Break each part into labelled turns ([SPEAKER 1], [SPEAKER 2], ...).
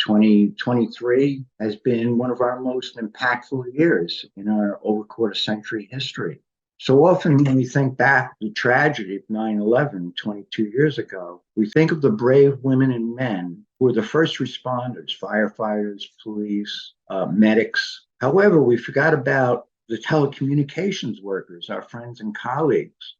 [SPEAKER 1] 2023 has been one of our most impactful years in our over quarter century history. So often when we think back to the tragedy of 9/11 22 years ago, we think of the brave women and men who were the first responders, firefighters, police, medics. However, we forgot about the telecommunications workers, our friends and colleagues,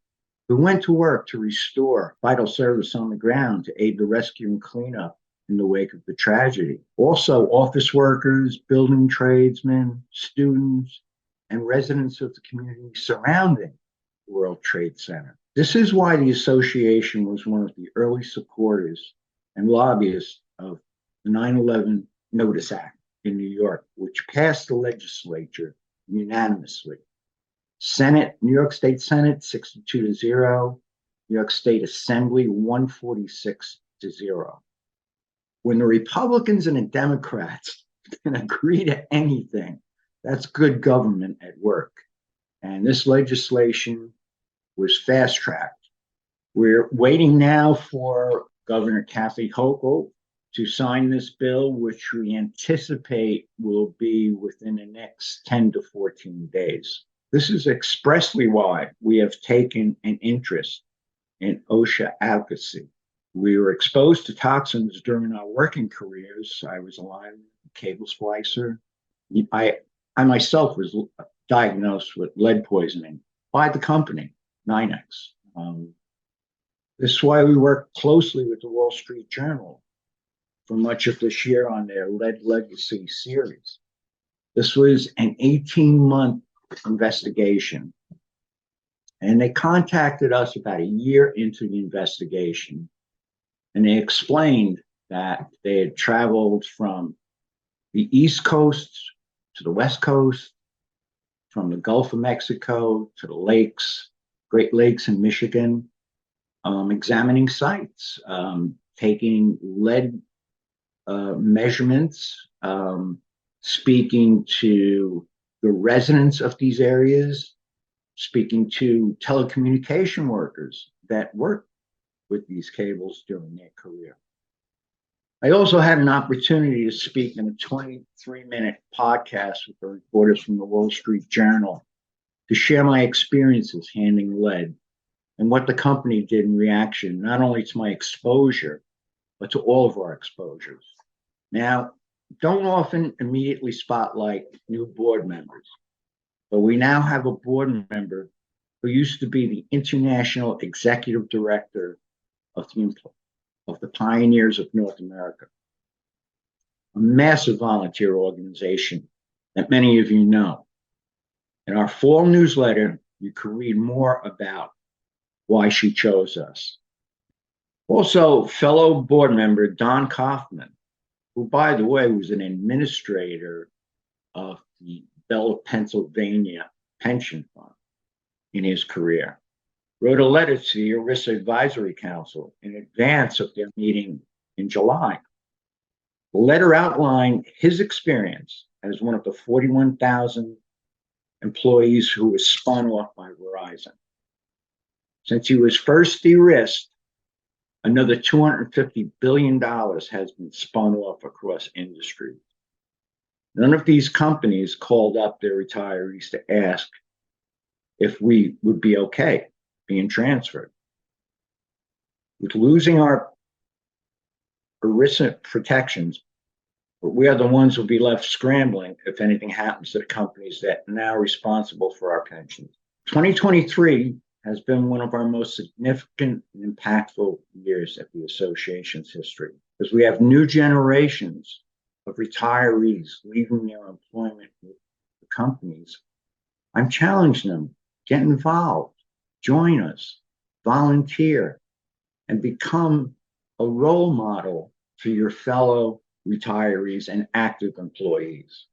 [SPEAKER 1] who went to work to restore vital service on the ground to aid the rescue and cleanup in the wake of the tragedy. Also, office workers, building tradesmen, students, and residents of the community surrounding the World Trade Center. This is why the association was one of the early supporters and lobbyists of the 9/11 Notice Act in New York, which passed the legislature unanimously. New York State Senate 62-0, New York State Assembly 146-0. When the Republicans and the Democrats can agree to anything, that's good government at work. And this legislation was fast-tracked. We're waiting now for Governor Kathy Hochul to sign this bill, which we anticipate will be within the next 10 to 14 days. This is expressly why we have taken an interest in OSHA advocacy. We were exposed to toxins during our working careers. I was a lineman, cable splicer. I myself was diagnosed with lead poisoning by the company, NYNEX. This is why we work closely with the Wall Street Journal for much of this year on their Lead Legacy series. This was an 18-month investigation, and they contacted us about a year into the investigation, and they explained that they had traveled from the East Coast to the West Coast, from the Gulf of Mexico to the lakes, Great Lakes in Michigan, examining sites, taking lead measurements, speaking to the residents of these areas, speaking to telecommunication workers that work with these cables during their career. I also had an opportunity to speak in a 23-minute podcast with the reporters from the Wall Street Journal to share my experiences handling lead and what the company did in reaction, not only to my exposure, but to all of our exposures. Now, don't often immediately spotlight new board members, but we now have a board member who used to be the international executive director of the Pioneers of North America, a massive volunteer organization that many of you know. In our fall newsletter, you can read more about why she chose us. Also, fellow board member Don Kaufman, who, by the way, was an administrator of the Bell Pennsylvania Pension Fund in his career, wrote a letter to the ERISA Advisory Council in advance of their meeting in July. The letter outlined his experience as one of the 41,000 employees who was spun off by Verizon. Since he was first de-risked, another $250 billion has been spun off across industries. None of these companies called up their retirees to ask if we would be okay being transferred. With losing our ERISA protections, we are the ones who will be left scrambling if anything happens to the companies that are now responsible for our pensions. 2023 has been one of our most significant and impactful years of the association's history, because we have new generations of retirees leaving their employment with the companies. I'm challenging them, get involved, join us, volunteer, and become a role model for your fellow retirees and active employees.